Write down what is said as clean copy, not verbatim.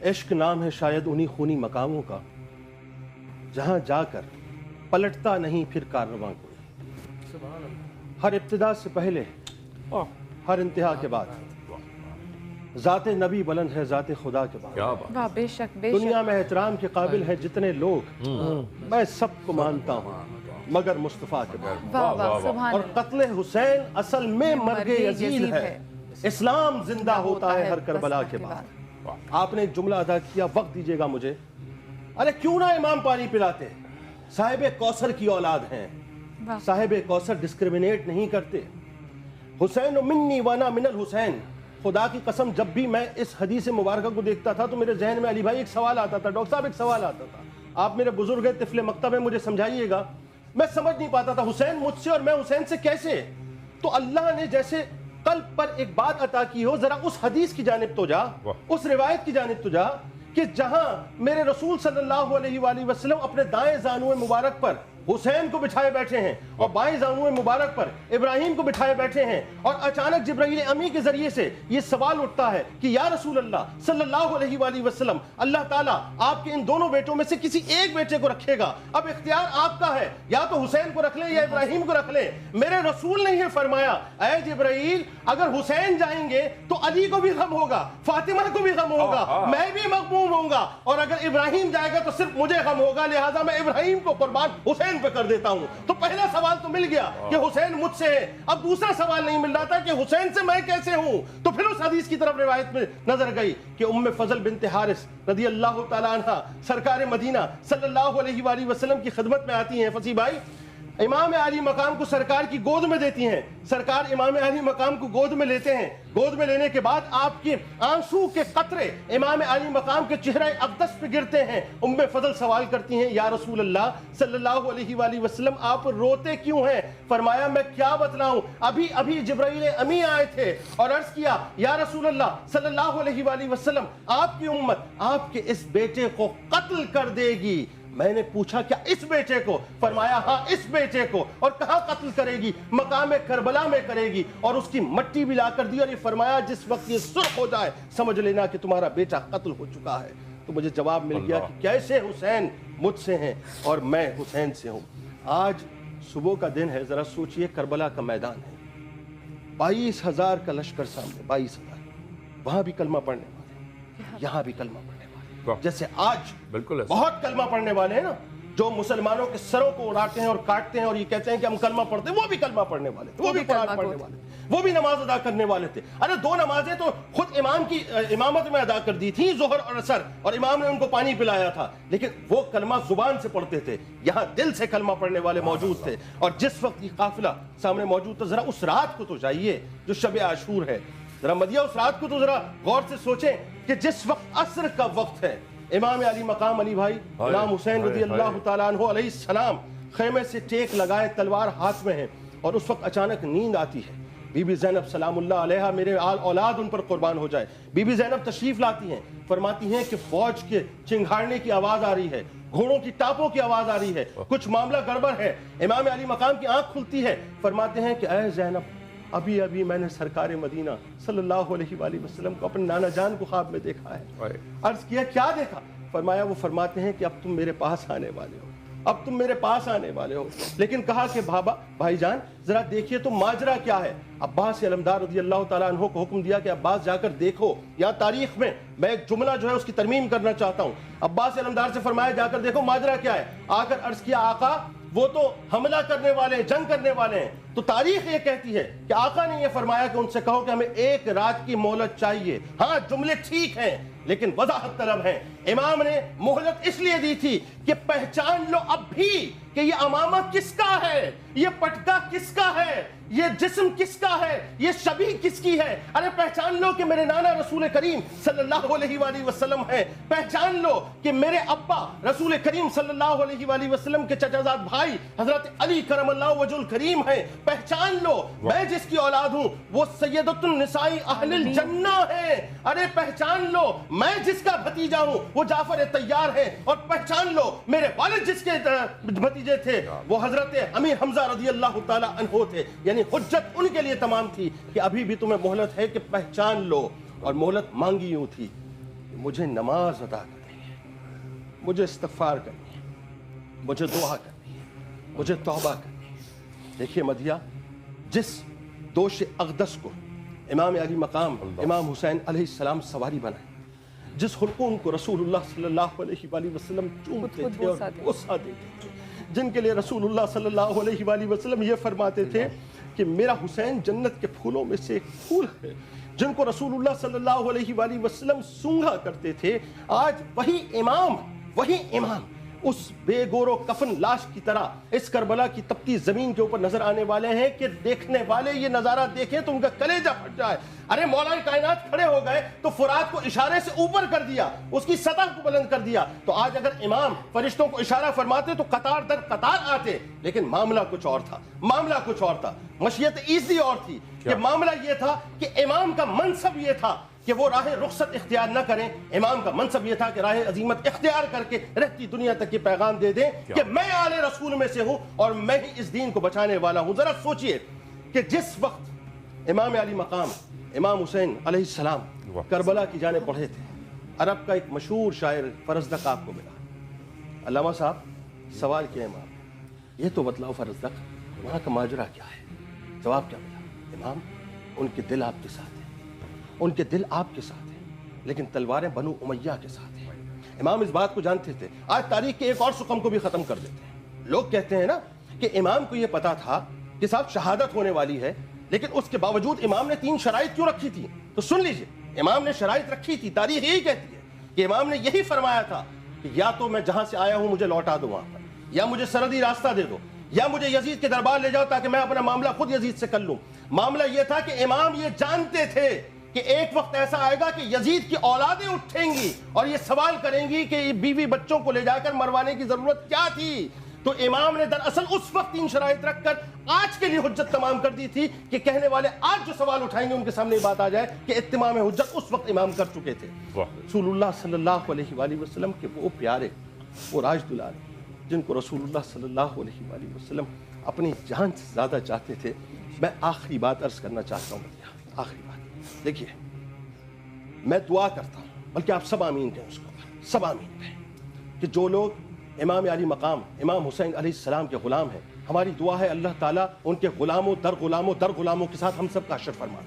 عشق نام ہے شاید انہی خونی مقاموں کا جہاں جا کر پلٹتا نہیں پھر کاررواں کوئی. ہر ابتدا سے پہلے ہر انتہا کے بعد ذات نبی بلند ہے ذات خدا کے بعد. واہ بے شک بے دنیا میں احترام کے قابل ہیں جتنے لوگ میں سب کو مانتا ہوں مگر مصطفیٰ کے بعد. واہ واہ سبحان اور قتل حسین اصل میں مرگ یزید ہے. اسلام زندہ ہوتا ہے ہر کربلا کے بعد. آپ نے ایک جملہ ادا کیا, وقت دیجئے گا مجھے. ارے کیوں نہ امام پانی پلاتے, صاحب کوثر کی اولاد ہیں, صاحب کوثر ڈسکریمنیٹ نہیں کرتے. حسین منی وانا من الحسین. خدا کی قسم جب بھی میں اس حدیث مبارکہ کو دیکھتا تھا تو میرے ذہن میں علی بھائی ایک سوال آتا تھا, ڈاکٹر صاحب ایک سوال آتا تھا, آپ میرے بزرگ ہیں طفل مکتب ہیں, مجھے سمجھائیے گا. میں سمجھ نہیں پاتا تھا حسین مجھ سے اور میں حسین سے کیسے. تو اللہ نے جیسے قلب پر ایک بات عطا کی ہو, ذرا اس حدیث کی جانب تو جا, اس روایت کی جانب تو جا کہ جہاں میرے رسول صلی اللہ علیہ وآلہ وسلم اپنے دائیں زانوئے مبارک پر حسین کو بٹھائے بیٹھے ہیں اور بائیں زانوئے مبارک پر ابراہیم کو بٹھائے بیٹھے ہیں, اور اچانک جبرائیل امی کے ذریعے سے یہ سوال اٹھتا ہے کہ یا رسول اللہ صلی اللہ علیہ وآلہ وسلم, اللہ تعالیٰ آپ کے ان دونوں بیٹوں میں سے کسی ایک بیٹے کو رکھے گا, اب اختیار آپ کا ہے, یا تو حسین کو رکھ لیں یا ابراہیم کو رکھ لیں. میرے رسول نے یہ فرمایا, اے جبرائیل اگر حسین جائیں گے تو علی کو بھی غم ہوگا, فاطمہ کو بھی غم ہوگا, میں بھی مغموم ہوں گا, اور اگر ابراہیم جائے گا تو صرف مجھے غم ہوگا, لہٰذا میں ابراہیم کو قربان حسین پہ کر دیتا ہوں. تو پہلا سوال تو مل گیا کہ حسین مجھ سے ہے. اب دوسرا سوال نہیں مل رہا تھا کہ حسین سے میں کیسے ہوں. تو پھر اس حدیث کی طرف روایت میں نظر گئی کہ ام فضل بنت حارث رضی اللہ تعالیٰ عنہ سرکار مدینہ صلی اللہ علیہ وآلہ وسلم کی خدمت میں آتی ہیں. فصیح بھائی, امام علی مقام کو سرکار کی گود میں دیتی ہیں, سرکار امام علی مقام کو گود میں لیتے ہیں. گود میں لینے کے بعد آپ کے آنسو کے قطرے امام علی مقام کے چہرہ اقدس پہ گرتے ہیں. ام فضل سوال کرتی ہیں, یا رسول اللہ صلی اللہ علیہ وآلہ وسلم آپ روتے کیوں ہیں؟ فرمایا میں کیا بتلاؤں, ابھی جبرائیل امی آئے تھے اور عرض کیا یا رسول اللہ صلی اللہ علیہ وآلہ وسلم آپ کی امت آپ کے اس بیٹے کو قتل کر دے گی. میں نے پوچھا کیا اس بیٹے کو؟ فرمایا ہاں اس بیٹے کو. اور کہاں قتل کرے گی؟ مقام کربلا میں کرے گی. اور اس کی مٹی بھی لا کر دی اور یہ فرمایا جس وقت یہ سرخ ہو جائے سمجھ لینا کہ تمہارا بیٹا قتل ہو چکا ہے. تو مجھے جواب مل گیا کہ کیسے حسین مجھ سے ہیں اور میں حسین سے ہوں. آج صبح کا دن ہے, ذرا سوچئے کربلا کا میدان ہے, 22,000 کا لشکر سامنے, 22,000, وہاں بھی کلمہ پڑھنے والے, یہاں بھی کلمہ پڑھنے والے. جیسے آج بالکل بہت کلمہ پڑھنے والے ہیں نا, جو مسلمانوں کے سروں کو اڑاتے ہیں اور کاٹتے ہیں اور یہ کہتے ہیں کہ ہم کلمہ پڑھتے ہیں, وہ بھی کلمہ پڑھنے والے تھے, وہ بھی قرآن پڑھنے والے تھے, وہ بھی نماز ادا کرنے والے تھے. ارے 2 نمازیں تو خود امام کی امامت میں ادا کر دی تھی, ظہر اور عصر, اور امام نے ان کو پانی پلایا تھا, لیکن وہ کلمہ زبان سے پڑھتے تھے. یہاں دل سے کلمہ پڑھنے والے موجود تھے. اور جس وقت یہ قافلہ سامنے موجود تھا, ذرا اس رات کو تو جائیے جو شب عاشور ہے, ذرا مدیہ اس رات کو تو ذرا غور سے سوچیں کہ جس وقت عصر کا وقت ہے, امام علی مقام علی بھائی امام حسین رضی اللہ تعالیٰ عنہ علیہ السلام خیمے سے ٹیک لگائے, تلوار ہاتھ میں ہے, اور اس وقت اچانک نیند آتی ہے. بی بی زینب سلام اللہ علیہا, میرے اولاد ان پر قربان ہو جائے, بی بی زینب تشریف لاتی ہیں, فرماتی ہیں کہ فوج کے چنگھاڑنے کی آواز آ رہی ہے, گھوڑوں کی ٹاپوں کی آواز آ رہی ہے, کچھ معاملہ گڑبڑ ہے. امام علی مقام کی آنکھ کھلتی ہے, فرماتے ہیں کہ اے زینب ابھی میں نے سرکار مدینہ صلی اللہ علیہ وآلہ وسلم کو اپنے نانا جان کو خواب میں دیکھا ہے. عرض کیا کیا دیکھا؟ فرمایا وہ فرماتے ہیں کہ اب تم میرے پاس آنے والے ہو, اب تم میرے پاس آنے والے ہو. لیکن کہا کہ بھائی جان ذرا دیکھیے تو ماجرا کیا ہے. عباس علمدار رضی اللہ تعالیٰ عنہ کو حکم دیا کہ عباس جا کر دیکھو. یا تاریخ میں ایک جملہ جو ہے اس کی ترمیم کرنا چاہتا ہوں. عباس علمدار سے فرمایا جا کر دیکھو ماجرا کیا ہے. آ کر عرض کیا آقا وہ تو حملہ کرنے والے ہیں, جنگ کرنے والے ہیں. تو تاریخ یہ کہتی ہے کہ آقا نے یہ فرمایا کہ ان سے کہو کہ ہمیں 1 رات کی مہلت چاہیے. ہاں جملے ٹھیک ہیں لیکن وضاحت طلب ہیں. امام نے مہلت اس لیے دی تھی کہ پہچان لو اب بھی کہ یہ امامت کس کا ہے, یہ پٹکا کس کا ہے, یہ جسم کس کا ہے, یہ شبیہ کس کی ہے. ارے پہچان لو کہ میرے نانا رسول کریم صلی اللہ علیہ وآلہ وسلم ہے. پہچان لو کہ میرے ابا رسول کریم صلی اللہ علیہ وآلہ وسلم کے چچا زاد بھائی حضرت علی کرم اللہ وجہ الکریم ہیں. پہچان لو میں جس کی اولاد ہوں وہ سیدۃ النساء اہل الجنہ ہے. ارے پہچان لو میں جس کا بھتیجا ہوں وہ جعفر طیار ہے. اور پہچان لو میرے والد جس کے بھتیجے تھے وہ حضرت امیر حمزہ رضی اللہ تعالی عنہ تھے. یعنی حجت ان کے لیے تمام تھی کہ ابھی بھی تمہیں مہلت ہے کہ پہچان لو. اور مہلت مانگی یوں تھی مجھے نماز ادا کرنی ہے، مجھے استغفار کرنی ہے، مجھے دعا کرنی ہے، مجھے توبہ کرنی ہے۔ دیکھیے مدیحہ، جس دوش اقدس کو امام علی مقام امام حسین علیہ السلام سواری بنائے، جس حلقوم کو رسول اللہ صلی اللہ علیہ وآلہ وسلم چومتے تھے اور بوسہ دیتے تھے، جن کے لیے رسول اللہ صلی اللہ علیہ وآلہ وسلم یہ فرماتے تھے کہ میرا حسین جنت کے پھولوں میں سے ایک پھول ہے، جن کو رسول اللہ صلی اللہ علیہ وآلہ وسلم سونگھا کرتے تھے، آج وہی امام اس بے گور و کفن لاش کی طرح اس کربلا کی تپتی زمین کے اوپر نظر آنے والے ہیں کہ دیکھنے والے یہ نظارہ دیکھیں تو ان کا کلیجہ پھٹ جائے۔ ارے مولا کائنات کھڑے ہو گئے تو فرات کو اشارے سے اوپر کر دیا، اس کی سطح کو بلند کر دیا، تو آج اگر امام فرشتوں کو اشارہ فرماتے تو قطار در قطار آتے، لیکن معاملہ کچھ اور تھا، مشیت ایزی اور تھی کہ معاملہ یہ تھا کہ امام کا منصب یہ تھا کہ وہ راہ رخصت اختیار نہ کریں، امام کا منصب یہ تھا کہ راہ عظیمت اختیار کر کے رہتی دنیا تک یہ پیغام دے دیں کہ میں آل رسول میں سے ہوں اور میں ہی اس دین کو بچانے والا ہوں۔ ذرا سوچئے کہ جس وقت امام علی مقام امام حسین علیہ السلام کربلا کی جانب بڑھے تھے، عرب کا ایک مشہور شاعر فرزدق آپ کو ملا۔ علامہ صاحب سوال کیا امام، یہ تو بتلاؤ فرزدق وہاں کا ماجرا کیا ہے؟ جواب کیا ملا؟ امام ان کے دل آپ کے ساتھ ہیں، ان کے دل آپ کے ساتھ ہیں، لیکن تلواریں بنو امیہ کے ساتھ ہیں۔ امام اس بات کو جانتے تھے۔ آج تاریخ کے ایک اور سقم کو بھی ختم کر دیتے ہیں۔ لوگ کہتے ہیں نا کہ امام کو یہ پتا تھا کہ صاحب شہادت ہونے والی ہے، لیکن اس کے باوجود امام نے 3 شرائط کیوں رکھی تھی؟ تو سن لیجئے، امام نے شرائط رکھی تھی، تاریخ یہی کہتی ہے کہ امام نے یہی فرمایا تھا کہ یا تو میں جہاں سے آیا ہوں مجھے لوٹا دو وہاں پر، یا مجھے سرحدی راستہ دے دو، یا مجھے یزید کے دربار لے جاؤ تاکہ میں اپنا معاملہ خود یزید سے کر لوں۔ معاملہ یہ تھا کہ امام یہ جانتے تھے کہ ایک وقت ایسا آئے گا کہ یزید کی اولادیں اٹھیں گی اور یہ سوال کریں گی کہ یہ بیوی بچوں کو لے جا کر مروانے کی ضرورت کیا تھی۔ تو امام نے دراصل اس وقت 3 شرائط رکھ کر آج کے لیے حجت تمام کر دی تھی کہ کہنے والے آج جو سوال اٹھائیں گے ان کے سامنے بات آ جائے کہ اتمام حجت اس وقت امام کر چکے تھے۔ رسول اللہ صلی اللہ علیہ وآلہ وسلم کے وہ پیارے، وہ راج دلال جن کو رسول اللہ صلی اللہ علیہ وآلہ وسلم اپنی جان سے زیادہ چاہتے تھے، میں آخری بات عرض کرنا چاہتا ہوں۔ آخری بات دیکھیے، میں دعا کرتا ہوں، بلکہ آپ سب آمین کہیں، اس کو سب آمین کہیں، کہ جو لوگ امام علی مقام امام حسین علیہ السلام کے غلام ہیں، ہماری دعا ہے اللہ تعالیٰ ان کے غلاموں در غلاموں کے ساتھ ہم سب کا حشر فرمائے۔